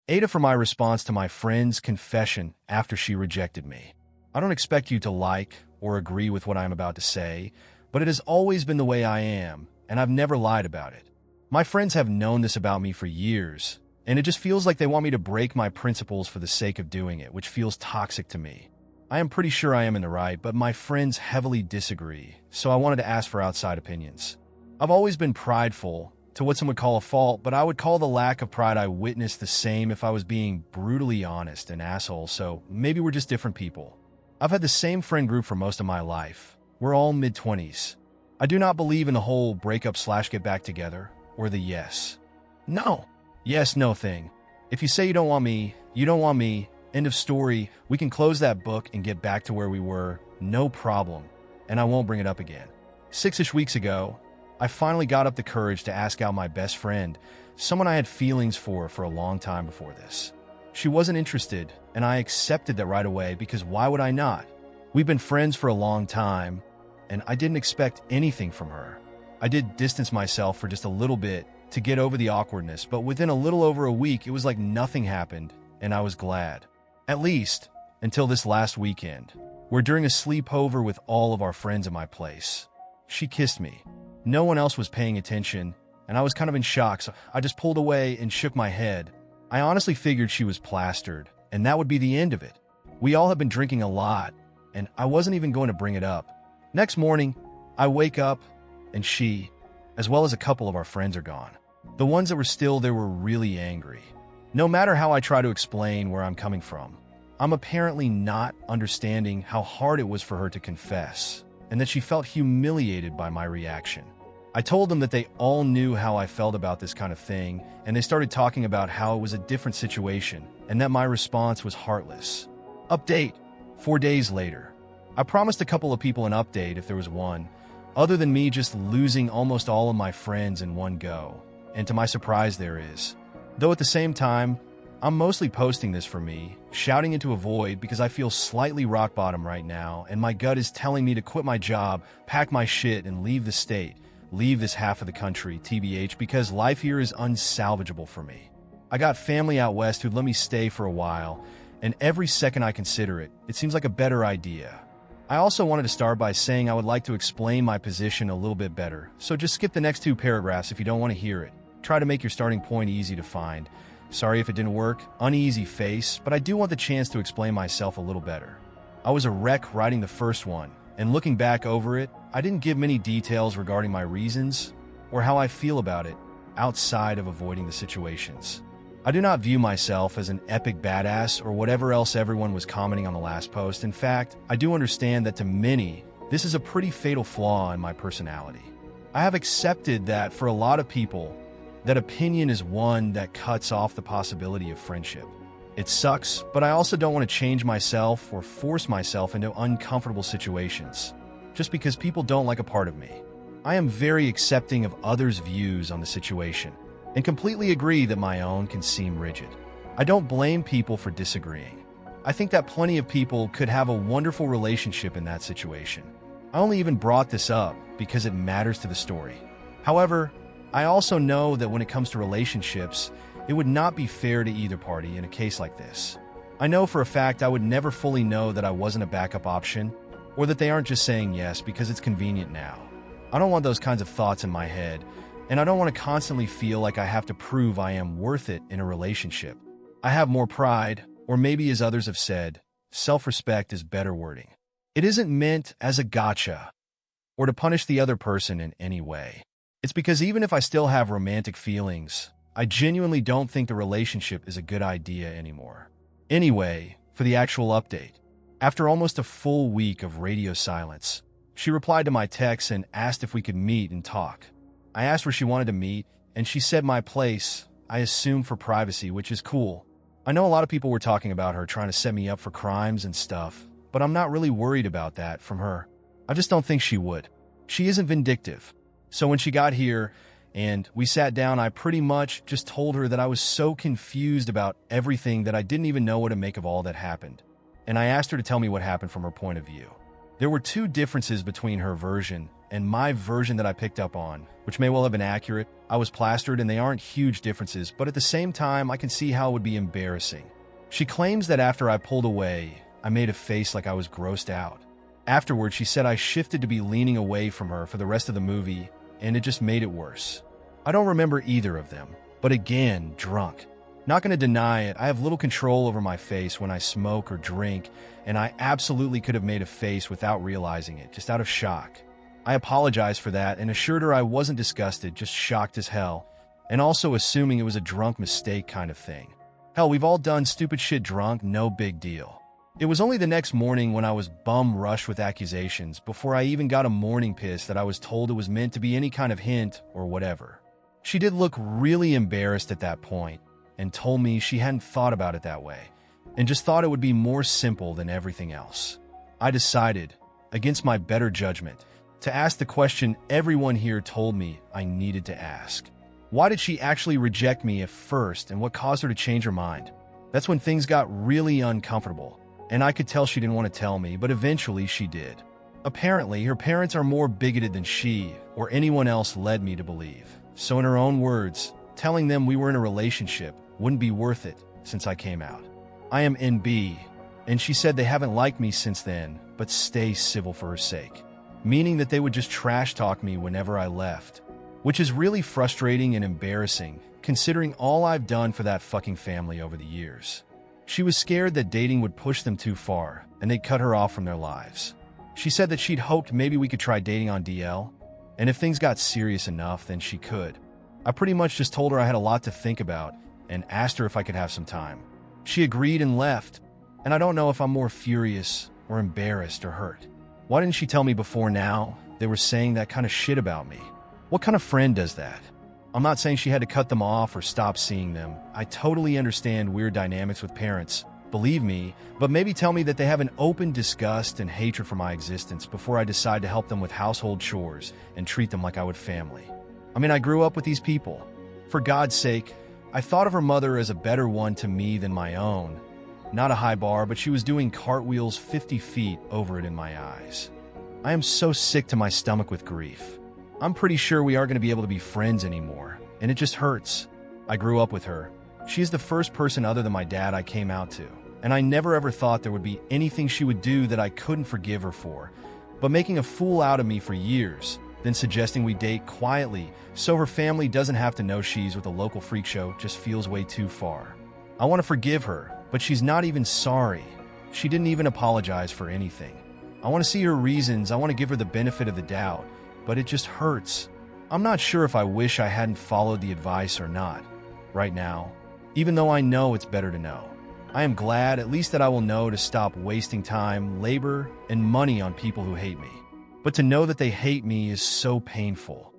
AITAH for my response to my friend's confession after she rejected me. I don't expect you to like or agree with what I'm about to say, but it has always been the way I am, and I've never lied about it. My friends have known this about me for years, and it just feels like they want me to break my principles for the sake of doing it, which feels toxic to me. I am pretty sure I am in the right, but my friends heavily disagree, so I wanted to ask for outside opinions. I've always been prideful, to what some would call a fault, but I would call the lack of pride I witnessed the same if I was being brutally honest, an asshole, so maybe we're just different people. I've had the same friend group for most of my life. We're all mid-20s. I do not believe in the whole breakup/get back together, or the yes. No. Yes, no thing. If you say you don't want me, you don't want me, end of story, we can close that book and get back to where we were, no problem, and I won't bring it up again. 6-ish weeks ago, I finally got up the courage to ask out my best friend, someone I had feelings for a long time before this. She wasn't interested, and I accepted that right away because why would I not? We've been friends for a long time, and I didn't expect anything from her. I did distance myself for just a little bit to get over the awkwardness, but within a little over a week, it was like nothing happened, and I was glad. At least, until this last weekend, where during a sleepover with all of our friends at my place, she kissed me. No one else was paying attention, and I was kind of in shock, so I just pulled away and shook my head. I honestly figured she was plastered, and that would be the end of it. We all have been drinking a lot, and I wasn't even going to bring it up. Next morning, I wake up, and she, as well as a couple of our friends, are gone. The ones that were still there were really angry. No matter how I try to explain where I'm coming from, I'm apparently not understanding how hard it was for her to confess, and that she felt humiliated by my reaction. I told them that they all knew how I felt about this kind of thing, and they started talking about how it was a different situation, and that my response was heartless. Update. 4 days later. I promised a couple of people an update if there was one, other than me just losing almost all of my friends in one go, and to my surprise there is. Though at the same time, I'm mostly posting this for me, shouting into a void because I feel slightly rock bottom right now, and my gut is telling me to quit my job, pack my shit, and leave the state, leave this half of the country, TBH, because life here is unsalvageable for me. I got family out west who'd let me stay for a while, and every second I consider it, it seems like a better idea. I also wanted to start by saying I would like to explain my position a little bit better, so just skip the next 2 paragraphs if you don't want to hear it. Try to make your starting point easy to find. Sorry if it didn't work, uneasy face, but I do want the chance to explain myself a little better. I was a wreck writing the first one, and looking back over it, I didn't give many details regarding my reasons or how I feel about it outside of avoiding the situations. I do not view myself as an epic badass or whatever else everyone was commenting on the last post. In fact, I do understand that to many, this is a pretty fatal flaw in my personality. I have accepted that for a lot of people, that opinion is one that cuts off the possibility of friendship. It sucks, but I also don't want to change myself or force myself into uncomfortable situations, just because people don't like a part of me. I am very accepting of others' views on the situation, and completely agree that my own can seem rigid. I don't blame people for disagreeing. I think that plenty of people could have a wonderful relationship in that situation. I only even brought this up because it matters to the story. However, I also know that when it comes to relationships, it would not be fair to either party in a case like this. I know for a fact I would never fully know that I wasn't a backup option, or that they aren't just saying yes because it's convenient now. I don't want those kinds of thoughts in my head, and I don't want to constantly feel like I have to prove I am worth it in a relationship. I have more pride, or maybe as others have said, self-respect is better wording. It isn't meant as a gotcha, or to punish the other person in any way. It's because even if I still have romantic feelings, I genuinely don't think the relationship is a good idea anymore. Anyway, for the actual update. After almost a full week of radio silence, she replied to my text and asked if we could meet and talk. I asked where she wanted to meet, and she said my place, I assume for privacy, which is cool. I know a lot of people were talking about her trying to set me up for crimes and stuff, but I'm not really worried about that from her. I just don't think she would. She isn't vindictive. So when she got here and we sat down, I pretty much just told her that I was so confused about everything that I didn't even know what to make of all that happened. And I asked her to tell me what happened from her point of view. There were 2 differences between her version and my version that I picked up on, which may well have been accurate. I was plastered and they aren't huge differences, but at the same time, I can see how it would be embarrassing. She claims that after I pulled away, I made a face like I was grossed out. Afterward, she said I shifted to be leaning away from her for the rest of the movie, and it just made it worse. I don't remember either of them, but again, drunk. Not going to deny it, I have little control over my face when I smoke or drink, and I absolutely could have made a face without realizing it, just out of shock. I apologized for that and assured her I wasn't disgusted, just shocked as hell, and also assuming it was a drunk mistake kind of thing. Hell, we've all done stupid shit drunk, no big deal. It was only the next morning when I was bum-rushed with accusations, before I even got a morning piss, that I was told it was meant to be any kind of hint or whatever. She did look really embarrassed at that point, and told me she hadn't thought about it that way, and just thought it would be more simple than everything else. I decided, against my better judgment, to ask the question everyone here told me I needed to ask. Why did she actually reject me at first, and what caused her to change her mind? That's when things got really uncomfortable, and I could tell she didn't want to tell me, but eventually she did. Apparently, her parents are more bigoted than she or anyone else led me to believe. So in her own words, telling them we were in a relationship wouldn't be worth it since I came out. I am NB, and she said they haven't liked me since then, but stay civil for her sake. Meaning that they would just trash talk me whenever I left, which is really frustrating and embarrassing, considering all I've done for that fucking family over the years. She was scared that dating would push them too far, and they'd cut her off from their lives. She said that she'd hoped maybe we could try dating on DL, and if things got serious enough, then she could. I pretty much just told her I had a lot to think about, and asked her if I could have some time. She agreed and left, and I don't know if I'm more furious or embarrassed or hurt. Why didn't she tell me before now? They were saying that kind of shit about me. What kind of friend does that? I'm not saying she had to cut them off or stop seeing them. I totally understand weird dynamics with parents, believe me, but maybe tell me that they have an open disgust and hatred for my existence before I decide to help them with household chores and treat them like I would family. I mean, I grew up with these people. For God's sake, I thought of her mother as a better one to me than my own. Not a high bar, but she was doing cartwheels 50 feet over it in my eyes. I am so sick to my stomach with grief. I'm pretty sure we aren't going to be able to be friends anymore, and it just hurts. I grew up with her. She is the first person other than my dad I came out to, and I never ever thought there would be anything she would do that I couldn't forgive her for. But making a fool out of me for years, then suggesting we date quietly so her family doesn't have to know she's with a local freak show, just feels way too far. I want to forgive her, but she's not even sorry. She didn't even apologize for anything. I want to see her reasons, I want to give her the benefit of the doubt, but it just hurts. I'm not sure if I wish I hadn't followed the advice or not, right now, even though I know it's better to know. I am glad at least that I will know to stop wasting time, labor, and money on people who hate me. But to know that they hate me is so painful.